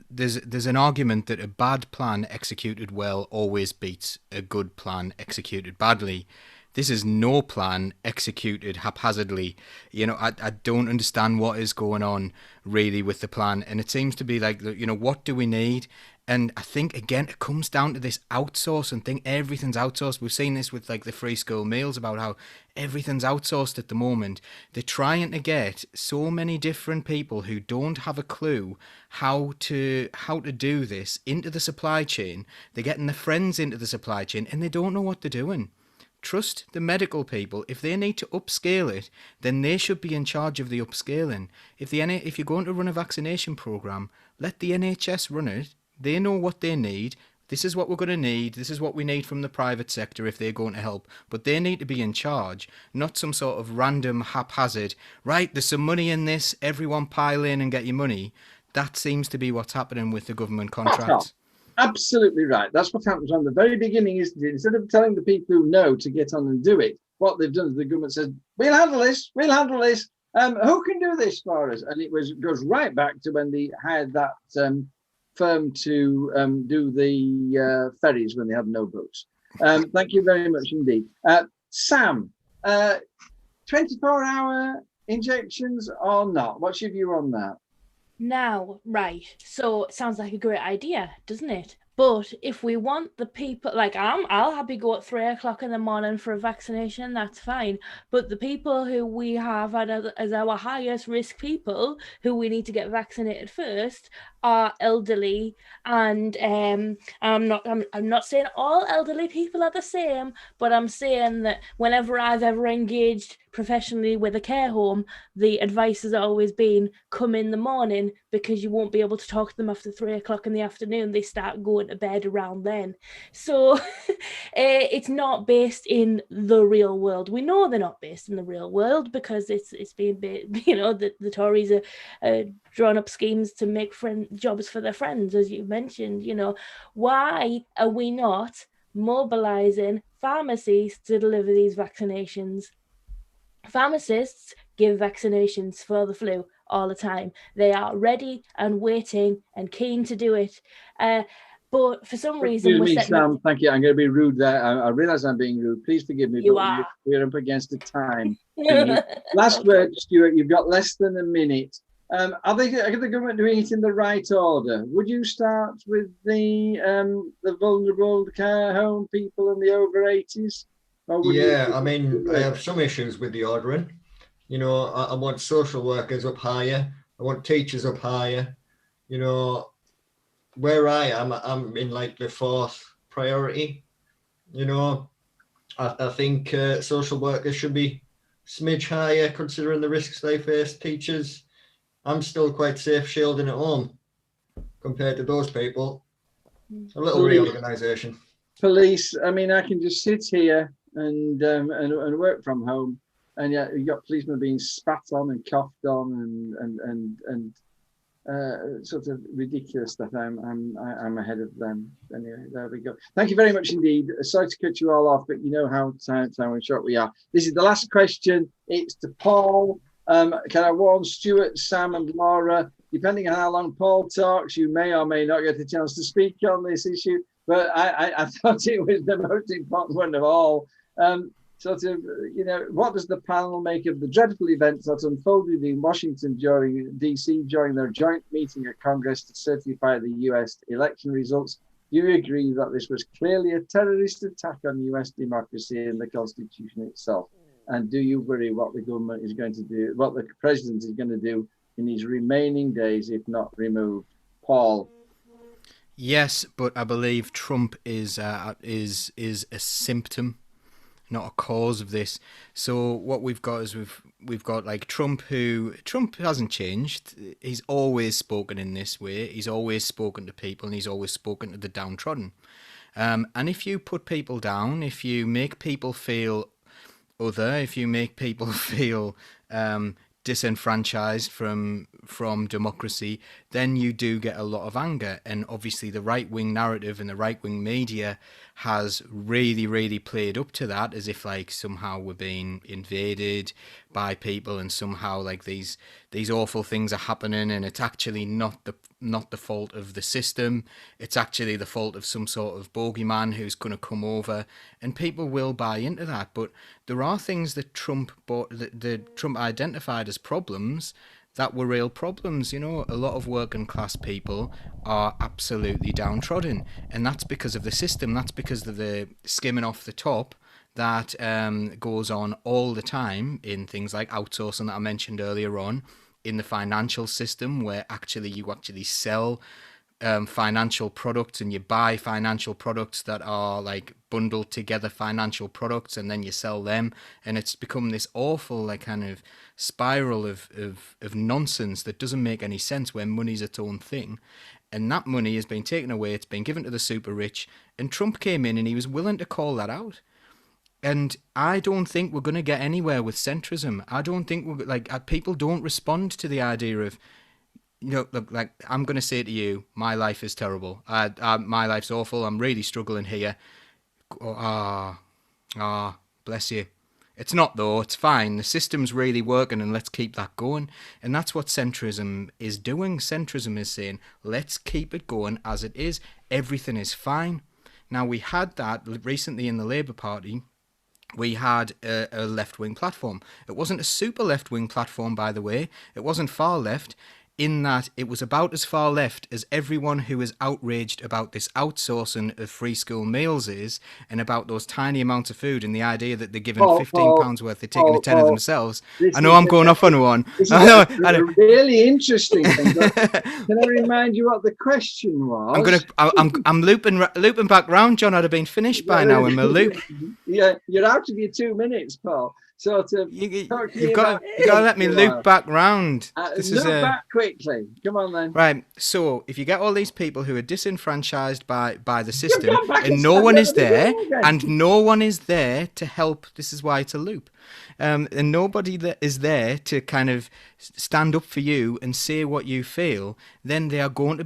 there's an argument that a bad plan executed well always beats a good plan executed badly. This is no plan executed haphazardly. I don't understand what is going on really with the plan. And it seems to be like, what do we need? And I think, again, it comes down to this outsourcing thing. Everything's outsourced. We've seen this with like the free school meals, about how everything's outsourced at the moment. They're trying to get so many different people who don't have a clue how to do this into the supply chain. They're getting their friends into the supply chain and they don't know what they're doing. Trust the medical people. If they need to upscale it, then they should be in charge of the upscaling. If you're going to run a vaccination program, let the NHS run it. They know what they need. This is what we're going to need. This is what we need from the private sector if they're going to help. But they need to be in charge, not some sort of random haphazard, right, there's some money in this, everyone pile in and get your money. That seems to be what's happening with the government Fuck off. contracts. Absolutely right. That's what happens from the very beginning, isn't it? Instead of telling the people who know to get on and do it, what they've done is the government says, we'll handle this, we'll handle this. Who can do this for us? And it goes right back to when they hired that firm to do the ferries when they had no boats. Thank you very much indeed. Sam, 24-hour injections or not? What's your view on that? Now, right. So it sounds like a great idea, doesn't it? But if we want the people, like I'll happy go at 3 o'clock in the morning for a vaccination, that's fine. But the people who we have as our highest risk people who we need to get vaccinated first are elderly, and I'm not saying all elderly people are the same, but I'm saying that whenever I've ever engaged professionally with a care home, the advice has always been come in the morning because you won't be able to talk to them after 3 o'clock in the afternoon. They start going to bed around then. So it's not based in the real world. We know they're not based in the real world because it's being, the Tories are drawn up schemes to make jobs for their friends, as you mentioned. Why are we not mobilizing pharmacies to deliver these vaccinations? Pharmacists give vaccinations for the flu all the time. They are ready and waiting and keen to do it. But for some reason, Sam, thank you. I'm going to be rude there. I realise I'm being rude. Please forgive me. We're up against the time. Last word, Stuart. You've got less than a minute. Are the government doing it in the right order? Would you start with the vulnerable, the care home people and the over 80s? I have some issues with the ordering. I want social workers up higher. I want teachers up higher. Where I am, I'm in like the fourth priority. I think social workers should be smidge higher considering the risks they face. Teachers, I'm still quite safe shielding at home compared to those people. A little reorganisation. Police, I can just sit here and work from home, and yet you've got policemen being spat on and coughed on and sort of ridiculous that I'm ahead of them. Anyway, there we go. Thank you very much indeed. Sorry to cut you all off, but you know how time short we are. This is the last question. It's to Paul. Can I warn Stuart, Sam and Laura, depending on how long Paul talks, you may or may not get a chance to speak on this issue, but I thought it was the most important one of all. What does the panel make of the dreadful events that unfolded in Washington DC during their joint meeting at Congress to certify the US election results? Do you agree that this was clearly a terrorist attack on US democracy and the Constitution itself? And do you worry what the government is going to do, what the president is going to do in his remaining days, if not removed? Paul? Yes, but I believe Trump is a symptom, not a cause of this. So what we've got is we've got like Trump hasn't changed. He's always spoken in this way. He's always spoken to people, and he's always spoken to the downtrodden. And if you put people down, if you make people feel other, if you make people feel disenfranchised from democracy, then you do get a lot of anger. And obviously the right-wing narrative and the right-wing media has really played up to that, as if like somehow we're being invaded by people and somehow like these awful things are happening, and it's actually not the fault of the system. It's actually the fault of some sort of bogeyman who's going to come over, and people will buy into that. But there are things that Trump identified as problems that were real problems. A lot of working class people are absolutely downtrodden, and that's because of the system. That's because of the skimming off the top that goes on all the time in things like outsourcing that I mentioned earlier on, in the financial system, where you actually sell financial products, and you buy financial products that are like bundled together financial products, and then you sell them, and it's become this awful like kind of spiral of nonsense that doesn't make any sense, where money's its own thing. And that money has been taken away, it's been given to the super rich, and Trump came in and he was willing to call that out. And I don't think we're going to get anywhere with centrism. I don't think people don't respond to the idea of you know, look, like I'm going to say to you, my life is terrible. My life's awful. I'm really struggling here. Bless you. It's not though. It's fine. The system's really working, and let's keep that going. And that's what centrism is doing. Centrism is saying, let's keep it going as it is. Everything is fine. Now, we had that recently in the Labour Party. We had a left-wing platform. It wasn't a super left-wing platform, by the way. It wasn't far left, in that it was about as far left as everyone who is outraged about this outsourcing of free school meals is, and about those tiny amounts of food and the idea that they're giving £15 worth, they're taking a tenner themselves. I know I'm going off on one. This is a really interesting thing. Can I remind you what the question was? I'm looping back round, John. I'd have been finished by now in my loop. Yeah, you're out of your 2 minutes, Paul. Sort of. You've got to let me loop back round. Back quickly. Come on then. Right. So if you get all these people who are disenfranchised by the system, and no one is there, to help. This is why it's a loop. And nobody that is there to kind of stand up for you and say what you feel, then they're going to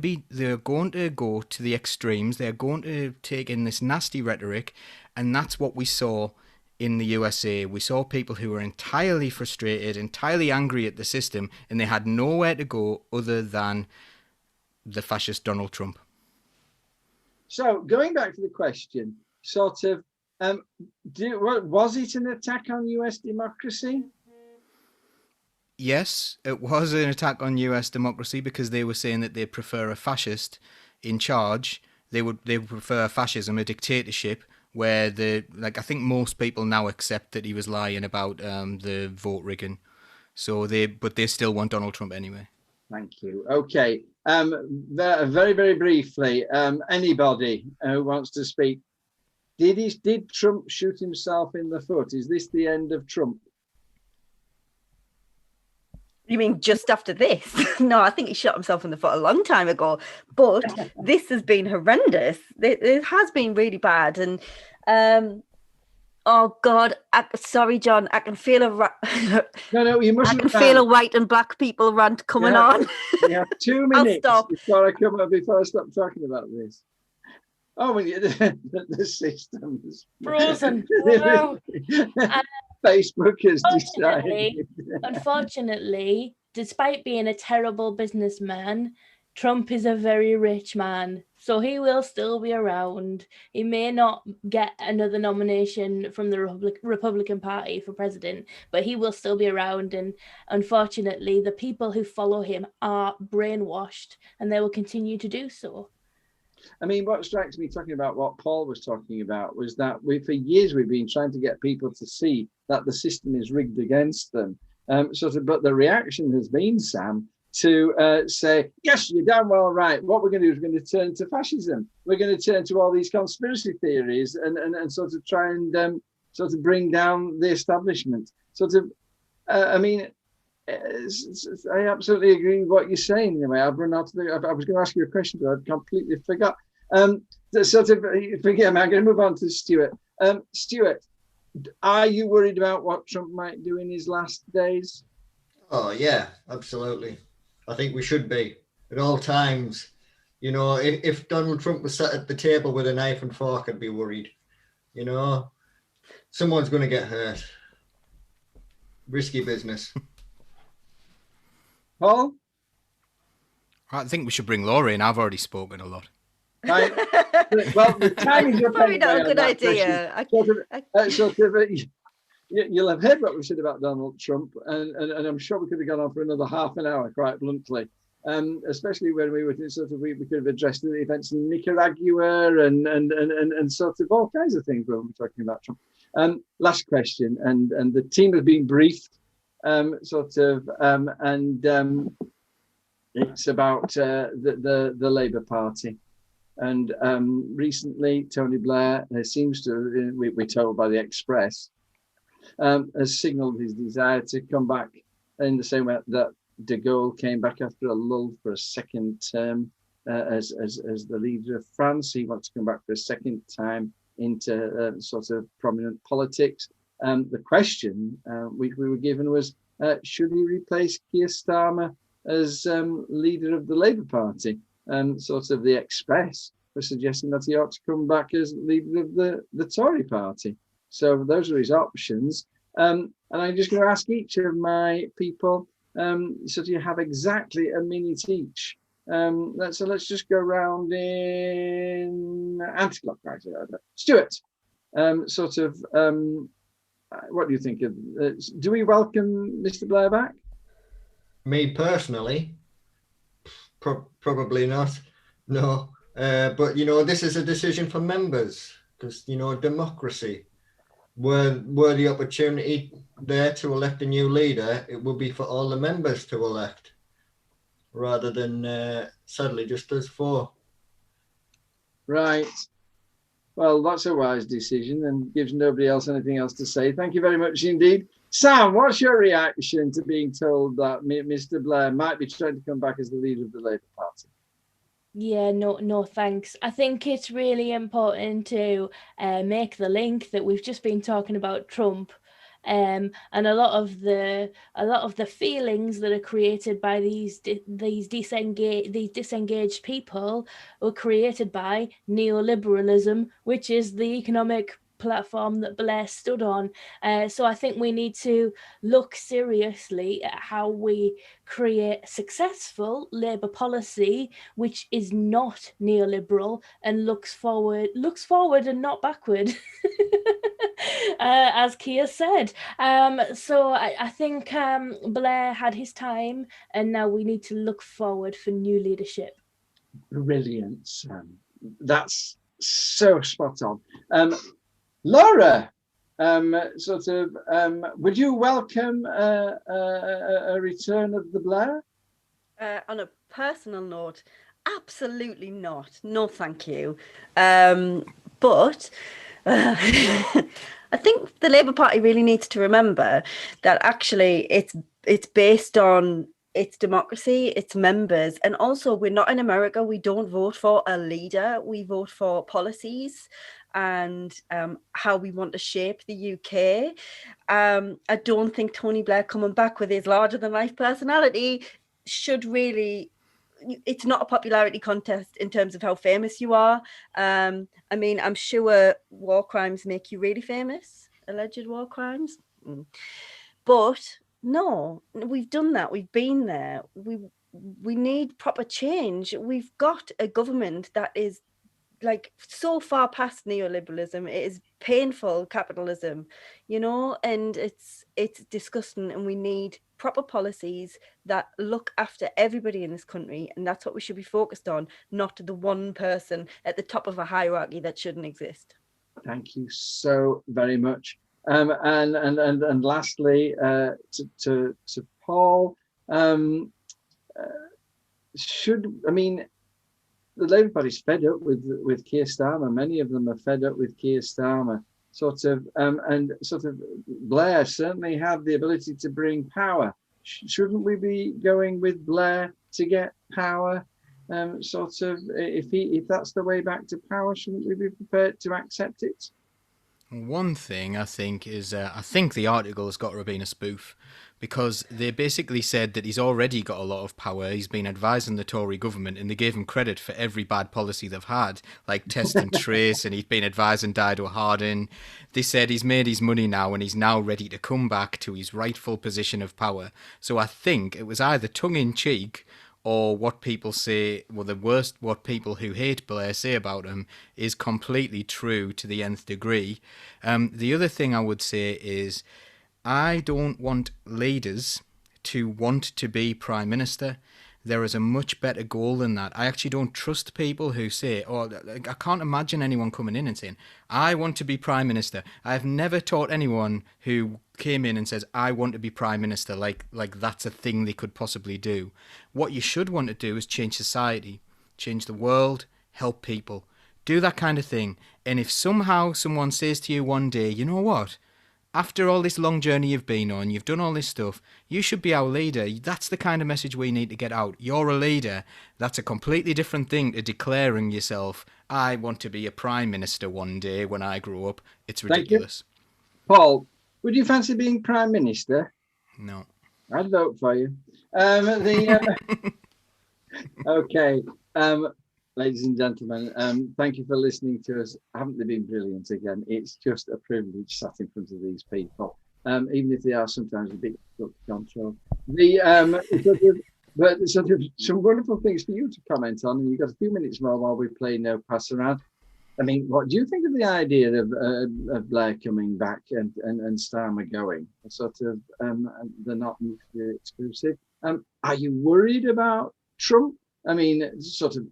go to the extremes. They're going to take in this nasty rhetoric, and that's what we saw in the USA. We saw people who were entirely frustrated, entirely angry at the system, and they had nowhere to go other than the fascist Donald Trump. So going back to the question, sort of, was it an attack on US democracy? Yes, it was an attack on US democracy, because they were saying that they prefer a fascist in charge. They would prefer fascism, a dictatorship, where I think most people now accept that he was lying about the vote rigging. So they still want Donald Trump anyway. Thank you. Okay. Very, very briefly, anybody who wants to speak, did Trump shoot himself in the foot? Is this the end of Trump? You mean just after this? No, I think he shot himself in the foot a long time ago. But this has been horrendous. It has been really bad. And oh God, sorry, John. I can feel you must. I can feel a white and black people rant coming on. You have 2 minutes before I stop talking about this. Oh, the system's frozen. Facebook has decided. Unfortunately, despite being a terrible businessman, Trump is a very rich man, so he will still be around. He may not get another nomination from the Republican Party for president, but he will still be around. And unfortunately, the people who follow him are brainwashed, and they will continue to do so. I mean, what strikes me, talking about what Paul was talking about, was that for years we've been trying to get people to see that the system is rigged against them. But the reaction has been, Sam, to say, yes, you're damn well right. What we're going to do is we're going to turn to fascism. We're going to turn to all these conspiracy theories and sort of try and sort of bring down the establishment. I absolutely agree with what you're saying. Anyway, I've run out of I was going to ask you a question, but I completely forgot. Forget me. I'm going to move on to Stuart. Stuart, are you worried about what Trump might do in his last days? Oh yeah, absolutely. I think we should be at all times. You know, if Donald Trump was sat at the table with a knife and fork, I'd be worried. You know, someone's going to get hurt. Risky business. Paul? I think we should bring Laura in. I've already spoken a lot. Right. Well, the time is probably not a good idea. You'll have heard what we said about Donald Trump, and I'm sure we could have gone on for another half an hour, quite bluntly. Especially when we were we could have addressed the events in Nicaragua and sort of all kinds of things when we're talking about Trump. Last question, and the team has been briefed, it's about the Labour Party. And recently, Tony Blair seems to, we're told by the Express, has signalled his desire to come back in the same way that de Gaulle came back after a lull for a second term as the leader of France. He wants to come back for a second time into sort of prominent politics. The question which we were given was, should he replace Keir Starmer as leader of the Labour Party, and sort of the express for suggesting that he ought to come back as leader of the Tory party. So those are his options. And I'm just going to ask each of my people, so you have exactly a minute each. So let's just go round in anti-clockwise. Stuart, what do you think of? Do we welcome Mr. Blair back? Me personally, probably not. No, but this is a decision for members, because democracy. Were the opportunity there to elect a new leader, it would be for all the members to elect, rather than sadly just us four. Right. Well, that's a wise decision and gives nobody else anything else to say. Thank you very much indeed. Sam, what's your reaction to being told that Mr. Blair might be trying to come back as the leader of the Labour Party? Yeah, no, thanks. I think it's really important to make the link that we've just been talking about Trump, and a lot of the feelings that are created by these disengaged people were created by neoliberalism, which is the economic platform that Blair stood on. So I think we need to look seriously at how we create successful Labour policy which is not neoliberal and looks forward and not backward. As Keir said. So I think Blair had his time, and now we need to look forward for new leadership. Brilliant, Sam. That's so spot on. Laura, would you welcome a return of the Blair? On a personal note, absolutely not. No, thank you. But I think the Labour Party really needs to remember that actually it's based on its democracy, its members, and also we're not in America. We don't vote for a leader. We vote for policies and how we want to shape the UK. I don't think Tony Blair coming back with his larger-than-life personality should really... It's not a popularity contest in terms of how famous you are. I mean, I'm sure war crimes make you really famous, alleged war crimes. But no, we've done that. We've been there. We need proper change. We've got a government that is like so far past neoliberalism. It is painful capitalism, and it's disgusting, and we need proper policies that look after everybody in this country, and that's what we should be focused on, not the one person at the top of a hierarchy that shouldn't exist. Thank you so very much. And lastly, to Paul, the Labour Party's fed up with Keir Starmer. Many of them are fed up with Keir Starmer. And Blair certainly had the ability to bring power. Shouldn't we be going with Blair to get power? If that's the way back to power, shouldn't we be prepared to accept it? One thing I think is, I think the article has got to have been a spoof, because they basically said that he's already got a lot of power. He's been advising the Tory government, and they gave him credit for every bad policy they've had, like test and trace, and he'd been advising Dido Harding. They said he's made his money now, and he's now ready to come back to his rightful position of power. So I think it was either tongue-in-cheek, or what people say, well, the worst, what people who hate Blair say about him is completely true to the nth degree. The other thing I would say is, I don't want leaders to want to be Prime Minister. There is a much better goal than that. I actually don't trust people who say, I can't imagine anyone coming in and saying, I want to be Prime Minister. I've never taught anyone who came in and says, I want to be Prime Minister, like that's a thing they could possibly do. What you should want to do is change society, change the world, help people. Do that kind of thing. And if somehow someone says to you one day, you know what? After all this long journey you've been on, you've done all this stuff, you should be our leader. That's the kind of message we need to get out. You're a leader. That's a completely different thing to declaring yourself, I want to be a Prime Minister one day when I grow up. It's ridiculous. Paul, would you fancy being Prime Minister? No. I'd vote for you. Okay. Ladies and gentlemen, thank you for listening to us. Haven't they been brilliant again? It's just a privilege sat in front of these people, even if they are sometimes a bit difficult to control. But some wonderful things for you to comment on, and you've got a few minutes more while we play No Pass Around. I mean, what do you think of the idea of Blair coming back and Starmer going? Sort of, they're not mutually exclusive. Are you worried about Trump? I mean, sort of,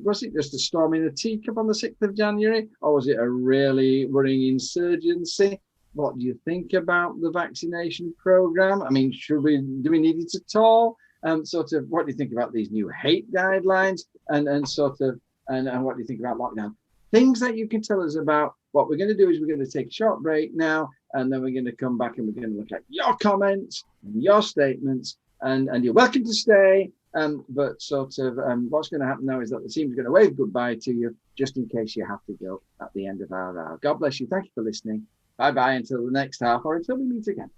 was it just a storm in a teacup on the 6th of January, or was it a really worrying insurgency? What do you think about the vaccination program? I mean, do we need it at all? Sort of, what do you think about these new hate guidelines? And what do you think about lockdown? Things that you can tell us about. What we're going to do is we're going to take a short break now, and then we're going to come back and we're going to look at your comments and your statements, and you're welcome to stay. But sort of what's going to happen now is that the team's going to wave goodbye to you just in case you have to go at the end of our hour. God bless you. Thank you for listening. Bye-bye until the next half, or until we meet again.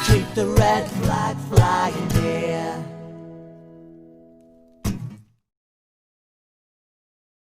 Keep the red flag flying here.